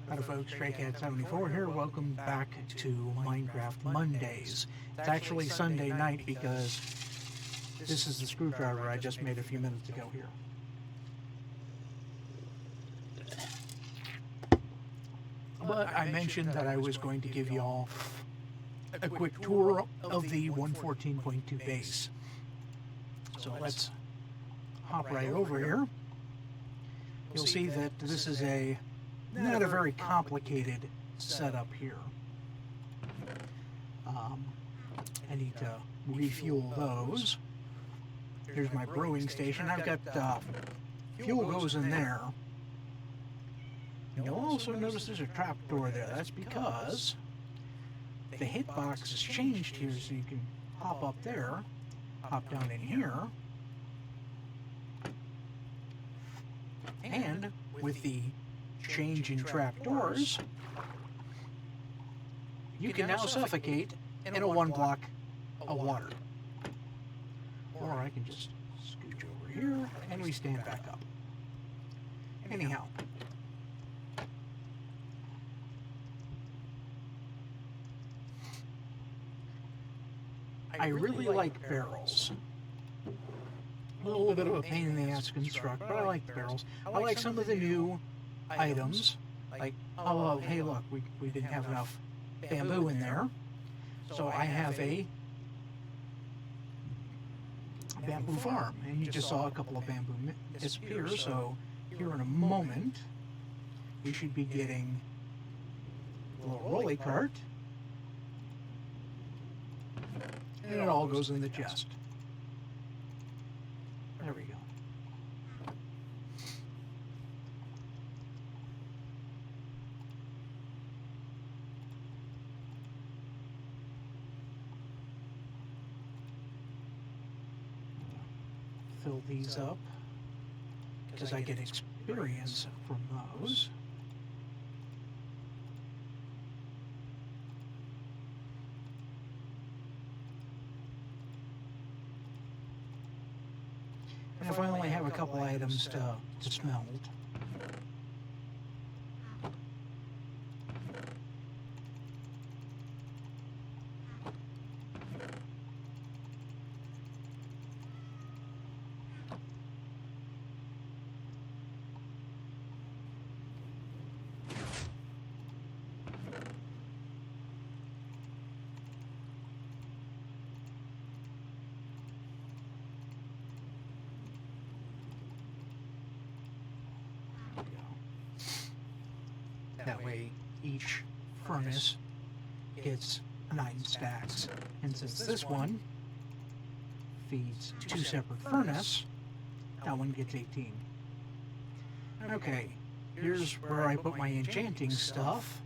Hello folks, StrayCat74 here. Welcome back to Minecraft Mondays. It's actually Sunday night because this is the screwdriver I just made a few minutes ago here. But I mentioned that I was going to give you all a quick tour of the 114.2 base. So let's hop right over here. You'll see that this is not a very complicated setup here. I need to refuel those. Here's my brewing station. I've got fuel goes in there. You'll also notice there's a trap door there. That's because the hitbox has changed here, so you can hop up there, hop down in here, and with the change in trapdoors, you can now suffocate in a 1 block of water. Or I can just scooch over here and we stand back up. Anyhow, I really like barrels. A little bit of a pain in the ass to construct, but I like barrels. I like some of the new items, like, oh, hey look, we didn't have enough bamboo in there, so I have a bamboo farm, and you just saw a couple of bamboo disappear, so here in a moment, we should be getting a little rolly cart, and it all goes in the chest. There we go. Fill these up because I get experience from those. And if I only have a couple items to smelt, that way each furnace gets 9 stacks. And since this one feeds 2 separate furnaces, that one gets 18. Okay, here's where I put my enchanting stuff.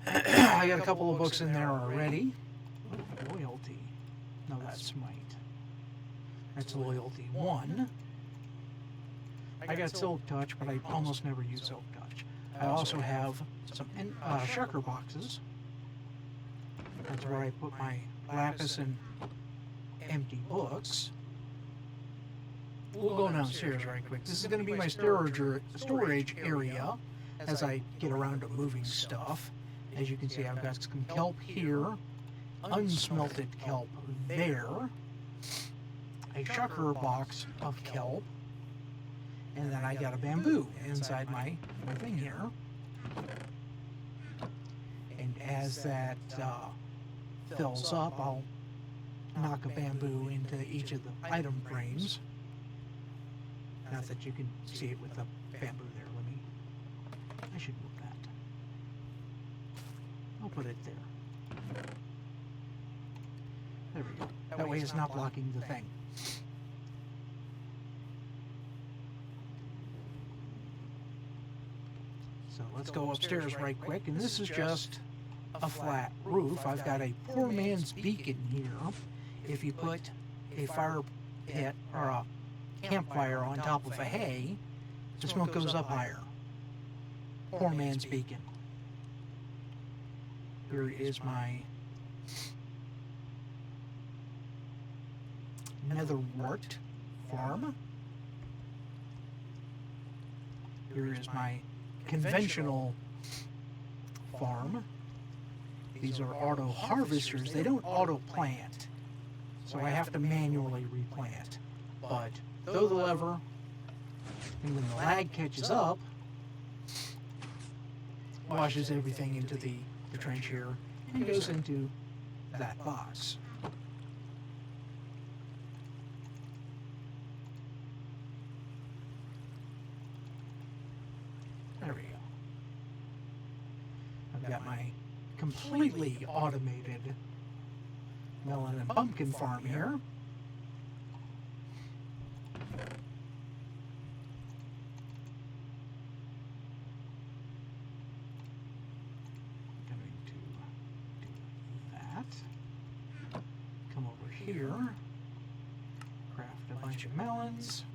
I got a couple of books in there already. Oh, loyalty. No, that's smite. That's loyalty 1. I got silk touch, but I almost never use silk touch. I also have some shulker boxes. That's where I put my lapis and empty books. We'll go downstairs right quick. This is going to be my storage area as I get around to moving stuff. As you can see, I've got some kelp here, unsmelted kelp there, a shulker box of kelp, and then I got a bamboo inside my thing here. And as that fills up, I'll knock a bamboo into each of the item frames. Not that you can see it with the bamboo there. I should move that. I'll put it there. There we go. That way it's not blocking the thing. So let's go upstairs right quick, and this is just a flat roof. I've got a poor man's beacon here. If you put a fire pit or a campfire on top of a hay, the smoke goes up higher. Poor man's beacon. Here is my netherwort farm. Here is my conventional farm. These are auto harvesters. They don't auto plant, so I have to manually replant. But throw the lever, and when the lag catches up, washes everything into the trench here and goes into that box. There we go. I've got my completely automated melon and pumpkin farm here. Going to do that. Come over here, craft a bunch of melons,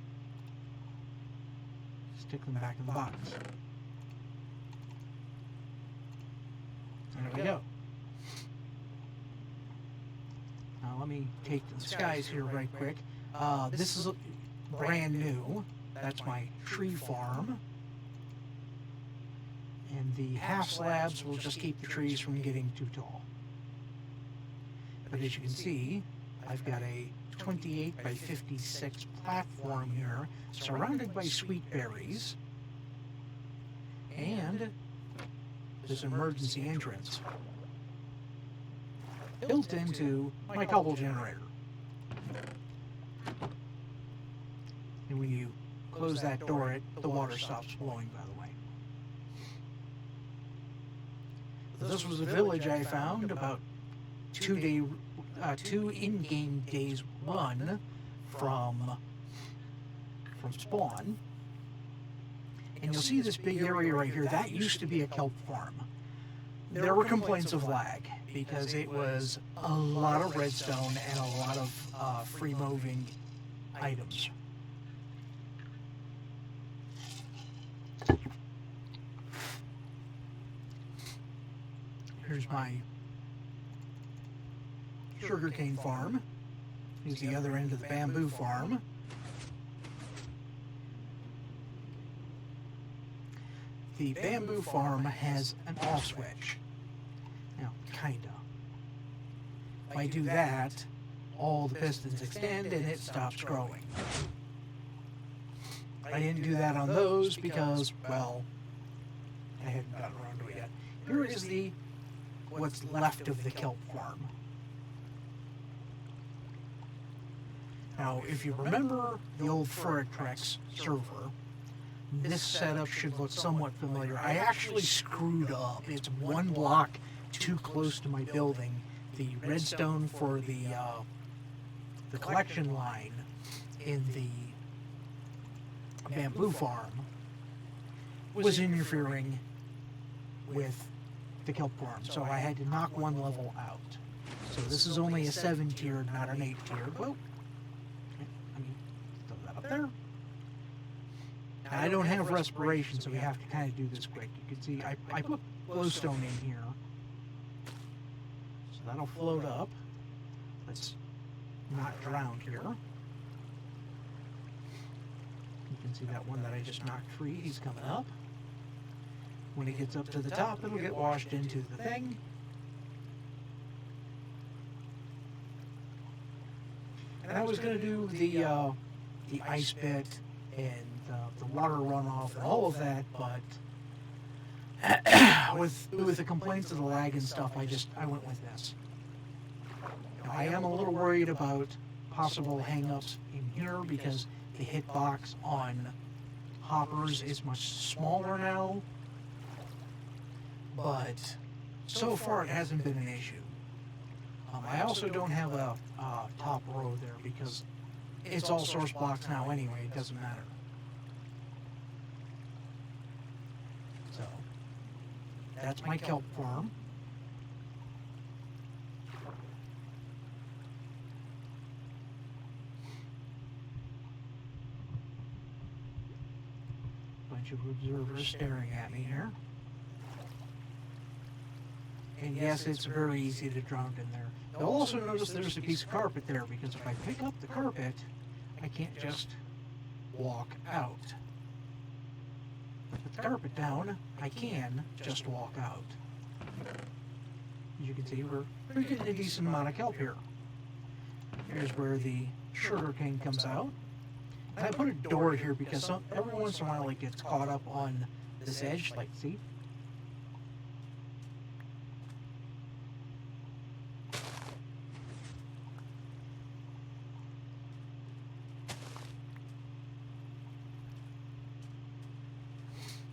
stick them back in the box. There we go. Now let me take to the skies here right quick. This is brand new. That's my tree farm. And the half slabs will just keep the trees from getting too tall. But as you can see, I've got a 28 by 56 platform here, surrounded by sweet berries. And this emergency entrance built into my cobble generator. And when you close that door, the water stops flowing, by the way. This was a village I found about 2 in-game days run from spawn. And you'll see this big area right here. That used to be a kelp farm. There were complaints of lag because it was a lot of redstone and a lot of free-moving items. Here's my sugarcane farm. Here's the other end of the bamboo farm. The bamboo farm has an off switch. Now, kinda. If I do that, all the pistons extend and it stops growing. I didn't do that on those because, well, I hadn't gotten around to it yet. Here is what's left of the kelp farm. Now, if you remember the old Furtrex server, this setup should look somewhat familiar. I actually screwed up. It's one block too close to my building. The redstone for the collection line in the bamboo farm was interfering with the kelp farm, so I had to knock one level out. So this is only a 7-tiered, not an 8-tiered. Well, I mean, throw that up there. I don't have respiration, so we have to kind of do this quick. You can see I put glowstone in here. So that'll float up. Let's not drown here. You can see that one that I just knocked free. He's coming up. When it gets up to the top, it'll get washed into the thing. And I was going to do the ice bit and the water runoff and all of that, but with the complaints of the lag and stuff, I went with this. Now, I am a little worried about possible hang-ups in here because the hitbox on hoppers is much smaller now, but so far it hasn't been an issue. I also don't have a top row there because it's all source blocks now anyway, it doesn't matter. So, that's my kelp farm. Bunch of observers staring at me here. And yes, it's very easy to drown in there. You'll also notice there's a piece of carpet there because if I pick up the carpet, I can't just walk out. With the carpet down, I can just walk out. As you can see, we're getting a decent amount of kelp here. Here's where the sugar cane comes out. And I put a door here because every once in a while it gets caught up on this edge, like, see?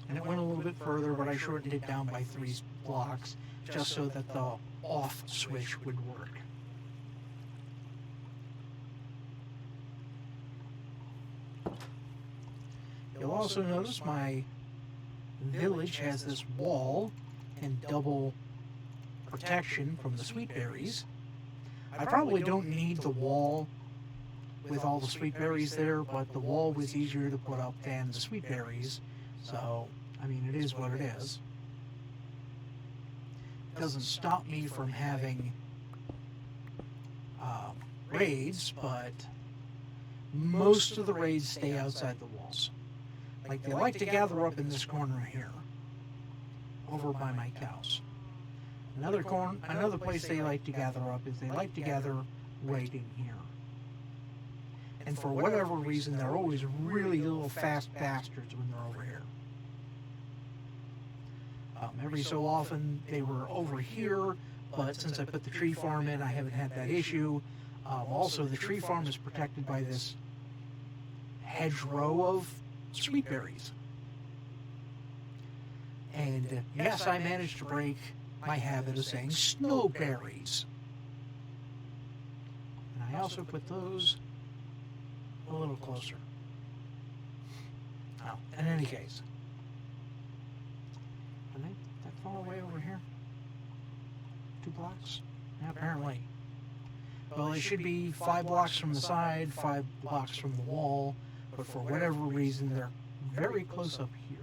And it went a little bit further, but I shortened it down by 3 blocks just so that the off switch would work. You'll also notice my village has this wall and double protection from the sweet berries. I probably don't need the wall with all the sweet berries there, but the wall was easier to put up than the sweet berries. So, I mean, it is what it is. It doesn't stop me from having raids, but most of the raids stay outside the walls. Like, they like to gather up in this corner here, over by my cows. Another place they like to gather up is they like to gather right in here. And for whatever reason, they're always really little fast bastards when they're over here. Every so often they were over here, but since I put the tree farm in, I haven't had that issue. Also, the tree farm is protected by this hedgerow of sweet berries. And yes, I managed to break my habit of saying snowberries. And I also put those a little closer. Oh, in any case. Are they that far away over here? 2 blocks? Yeah, apparently. Well, it should be 5 blocks from the side, 5 blocks from the wall, but for whatever reason, they're very close up here.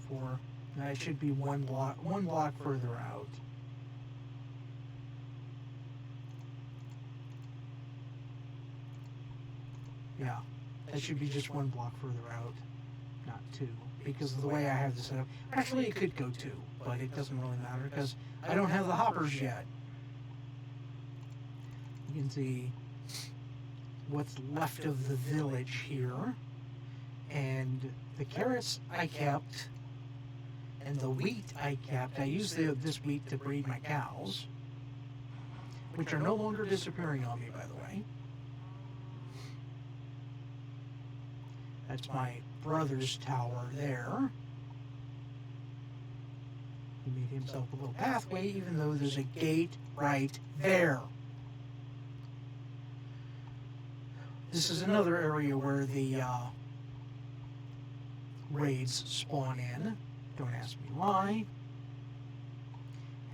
2, 3, 4. That should be one block further out. Yeah, that should be just 1 block further out, not 2, because of the way I have this set up. Actually, it could go 2, but it doesn't really matter because I don't have the hoppers yet. You can see what's left of the village here, and the carrots I kept, and the wheat I kept. I used this wheat to breed my cows, which are no longer disappearing on me, by the way. That's my brother's tower there. He made himself a little pathway, even though there's a gate right there. This is another area where the raids spawn in. Don't ask me why.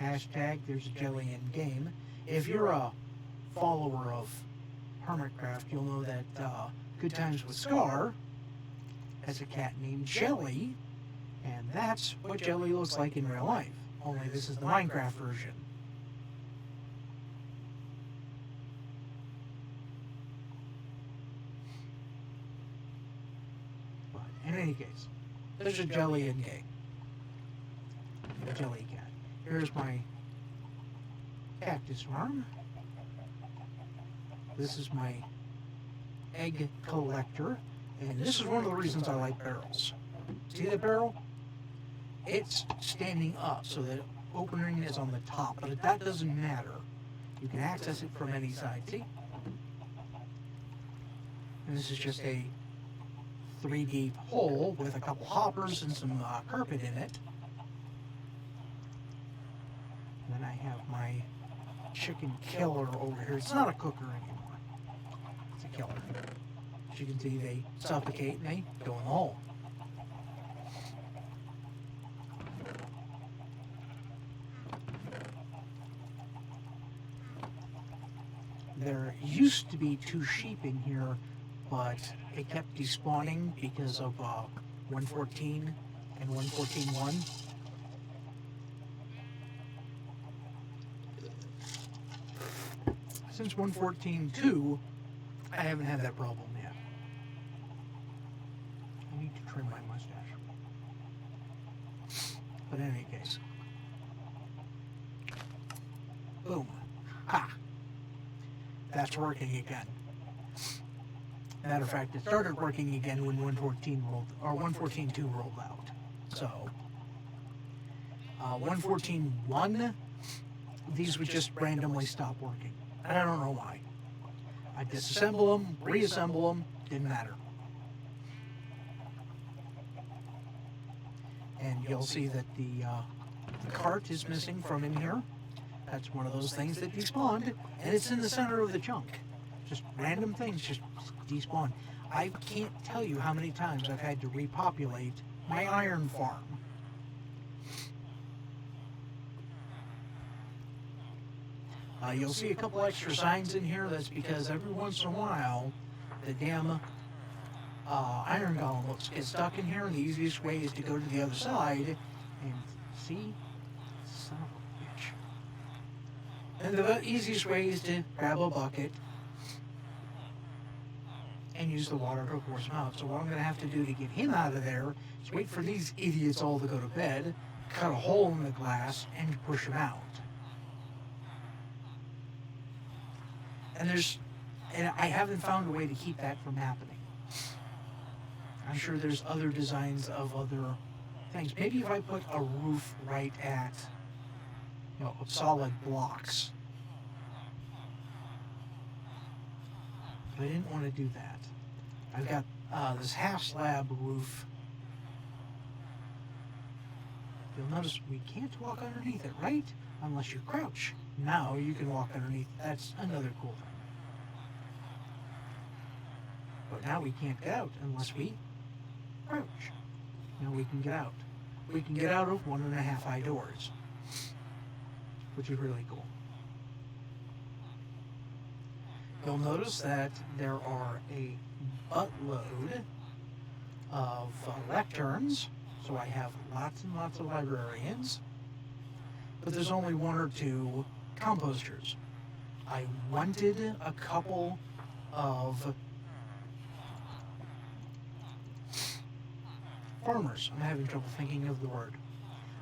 Hashtag there's a jelly in game. If you're a follower of Hermitcraft, you'll know that Good Times with Scar has a cat named Jelly, and that's what Jelly looks like in real life, only this is the Minecraft version. But in any case, there's a Jelly in game. A Jelly cat. Here's my cactus farm. This is my egg collector. And this is one of the reasons I like barrels. See that barrel? It's standing up so that opening is on the top, but that doesn't matter. You can access it from any side, see? And this is just a 3 deep hole with a couple hoppers and some carpet in it. And then I have my chicken killer over here. It's not a cooker anymore. It's a killer. As you can see, they suffocate and they go in the hole. There used to be 2 sheep in here, but it kept despawning because of 114 and 114.1. Since 114.2, I haven't had that problem yet. I need to trim my mustache. But in any case. Boom. Ha! That's working again. Matter of fact, it started working again when 114.2 rolled out. So, 114.1, these would just randomly stop working. And I don't know why. I disassemble them, reassemble them, didn't matter. And you'll see that the cart is missing from in here. That's one of those things that despawned, and it's in the center of the chunk. Just random things just despawn. I can't tell you how many times I've had to repopulate my iron farm. You'll see a couple extra signs in here. That's because every once in a while, the damn iron golem will get stuck in here, and the easiest way is to go to the other side and see. Son of a bitch. And the easiest way is to grab a bucket and use the water to force him out. So what I'm going to have to do to get him out of there is wait for these idiots all to go to bed, cut a hole in the glass, and push him out. And I haven't found a way to keep that from happening. I'm sure there's other designs of other things. Maybe if I put a roof right at, solid blocks. But I didn't want to do that. I've got this half slab roof. You'll notice we can't walk underneath it, right? Unless you crouch. Now you can walk underneath. That's another cool thing. But now we can't get out unless we crouch. Now we can get out. We can get out of 1.5 high doors, which is really cool. You'll notice that there are a buttload of lecterns, so I have lots and lots of librarians, but there's only 1 or 2 composters. I wanted a couple of farmers. I'm having trouble thinking of the word.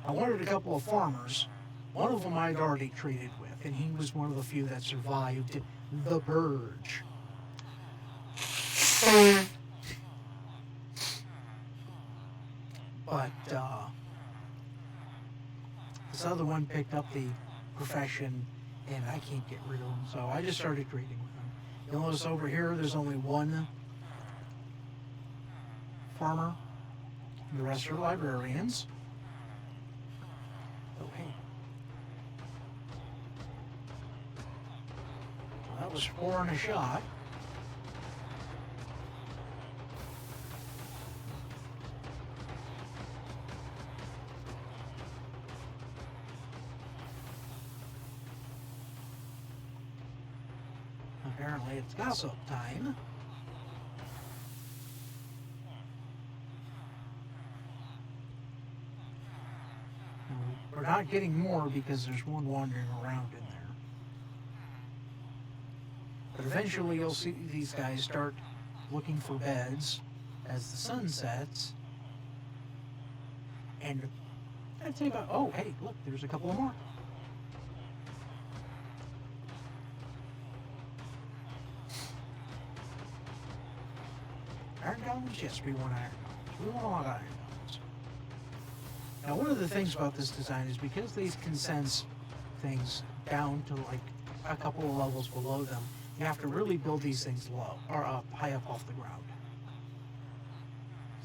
I wanted a couple of farmers. One of them I'd already traded with, and he was one of the few that survived the purge. But this other one picked up the profession, and I can't get rid of him, so I just started trading with him. You'll notice over here there's only 1 farmer. The rest are librarians. Oh, hey. Well, that was 4 and a shot. Apparently it's gossip time. We're not getting more because there's one wandering around in there. But eventually you'll see these guys start looking for beds as the sun sets. And I'd say about, oh, hey, look, there's a couple of more. Iron golems? Yes, we want iron golems. We want a lot of iron golems. Now, one of the things about this design is because they can sense things down to like a couple of levels below them, you have to really build these things low or up, high up off the ground.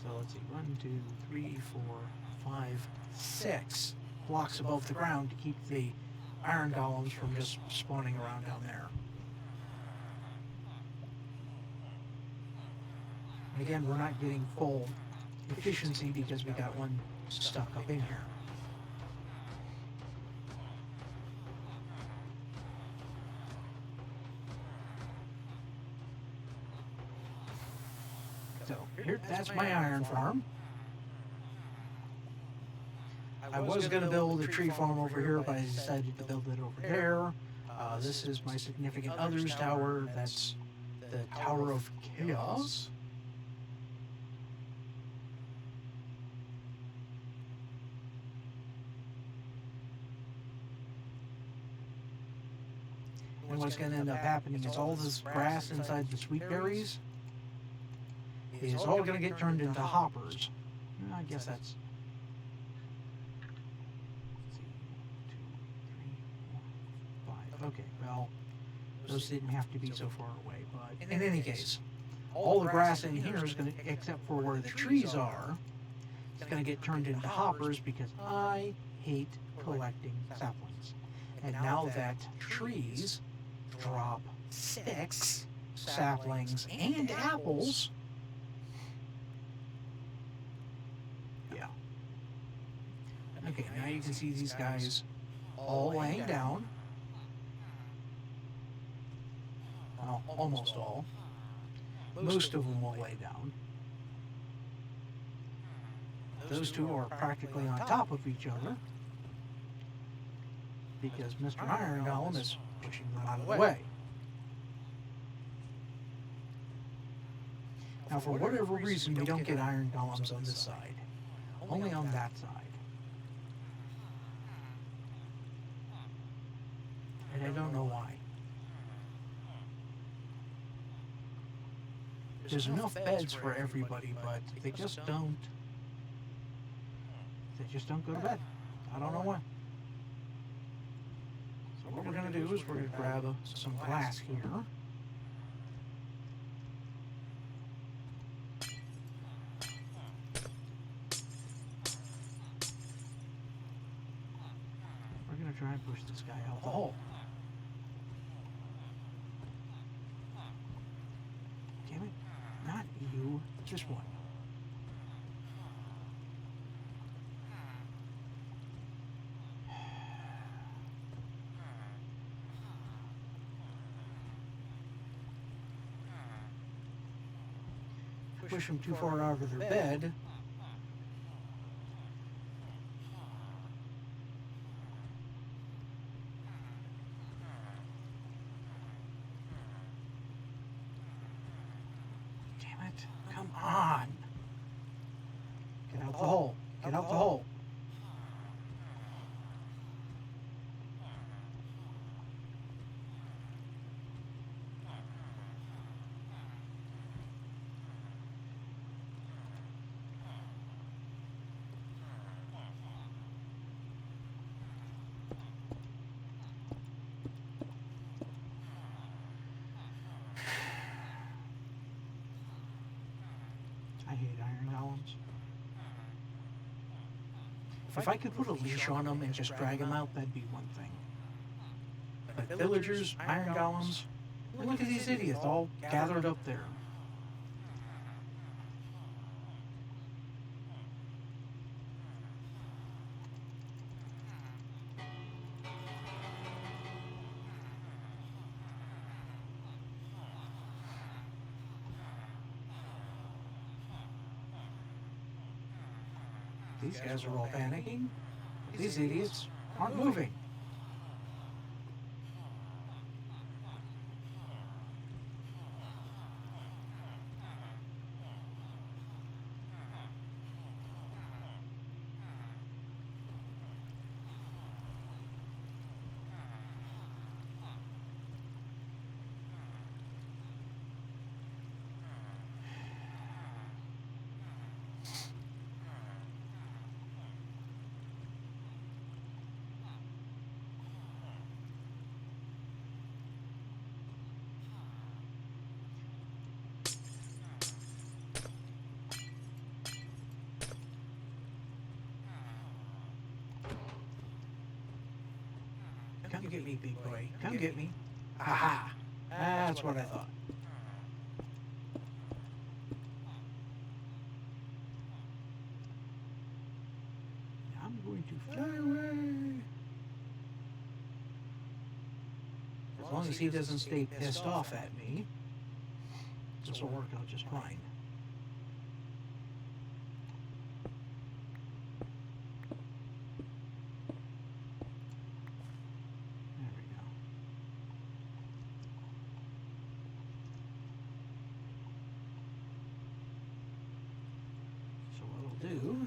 So let's see, 1, 2, 3, 4, 5, 6 blocks above the ground to keep the iron golems from just spawning around down there. And again, we're not getting full efficiency because we got one stuck up in here. So here, that's my iron farm. I was going to build a tree farm over here, but I decided to build it over there. This is my significant other's tower. That's the Tower of Chaos. And what's going to end up happening is all this grass inside the sweet berries is all going to get turned into hoppers. I guess that's... Okay, well, those didn't have to be so far away, but in any case, all the grass in here is going to, except for where the trees are, it's going to get turned into hoppers because I hate collecting saplings. And now that trees drop 6 saplings and apples, yeah. Okay, now you can see these guys all laying down. Well, almost all. Most of them will lay down. Those two are practically on top of each other because Mr. Iron Golem is pushing them out of the way. Now, for whatever reason, we don't get iron golems on this side. Only on that side. And I don't know why. There's enough beds for everybody, but they just don't go to bed. I don't know why. So what we're going to do is we're going to grab some glass here. We're going to try and push this guy out the hole. Damn it. Not you, just one. Push them too far out of their bed. Damn it. Come on. Get out the hole. Get out the hole. I hate iron golems. If I could put a leash on them and just drag them out, that'd be one thing. But villagers, iron golems, look at these idiots all gathered up there. These guys are all panicking. These idiots aren't moving. Come get me, big boy. Come get me. Aha! That's what I thought. I'm going to fly away. As long as he doesn't stay pissed off at me, this will work out just fine. do.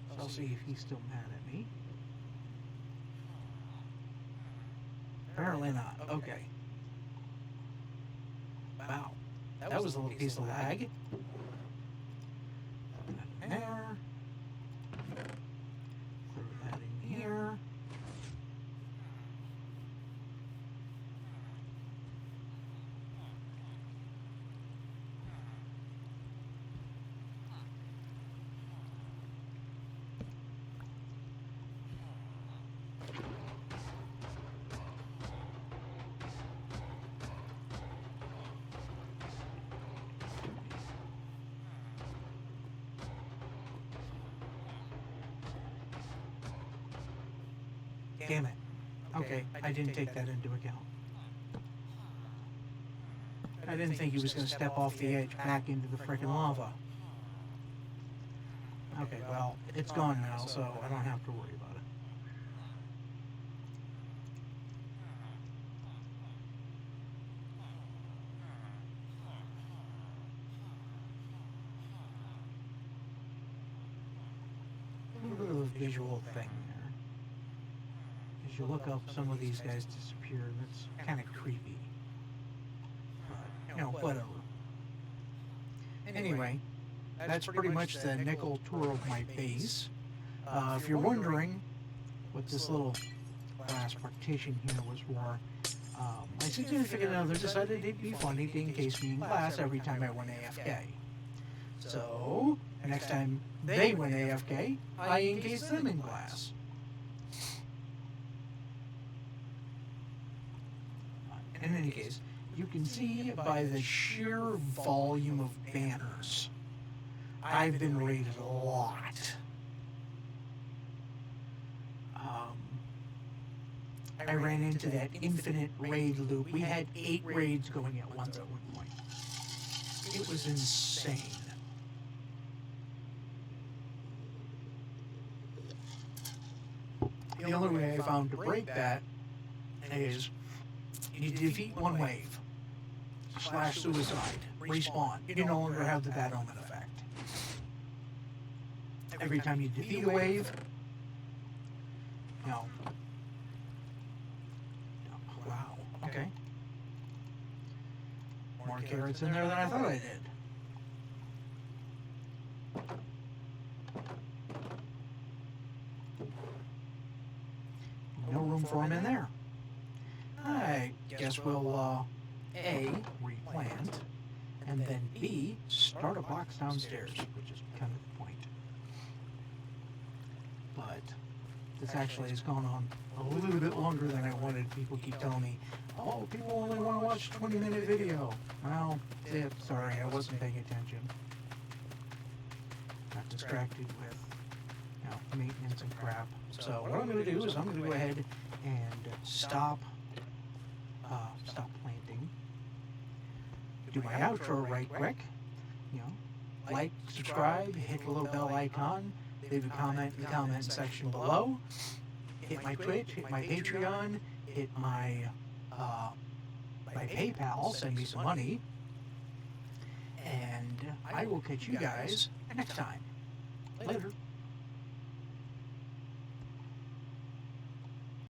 So I'll see if he's still mad at me. Apparently not. Okay. Wow. That was a little piece of lag. Throw that in there. Throw that in here. Damn it. Okay, I didn't take that into account. I didn't think he was going to step off the edge back into the frickin' lava. Okay, well, it's gone now, so I don't have to worry about it. Look at the visual thing there. As you look up, some of these guys disappear, and it's kind of creepy. But, you know, whatever. Anyway, that's pretty much the nickel tour of my base. If you're wondering what this little glass partition here was for, my significant other decided it'd be funny to encase me in glass every time I went AFK. So, next time they went AFK, I encase them in glass. In any case, you can see by the sheer volume of banners, I've been raided a lot. I ran into that infinite raid loop. We had 8 raids going at once at one point. It was insane. The only way I found to break that is you defeat one wave, / suicide, respawn. You no longer have the bad omen effect. Every time you defeat a wave, no. Wow, okay. More carrots in there than I thought I did. No room for them in there. I guess we'll, A, replant, and then B, start a box downstairs, which is kind of the point. But this actually has gone on a little bit longer than I wanted. People keep telling me, oh, people only want to watch a 20-minute video. Well, sorry, I wasn't paying attention. Got distracted with, you know, maintenance and crap. So what I'm going to do is I'm going to go ahead and stop planting. Do my outro right quick. You know, like, subscribe, hit the little bell icon, leave a comment in the comment section below. Hit my Twitch, hit my Patreon, hit my PayPal, send me some money. And I will catch you guys next time. Later.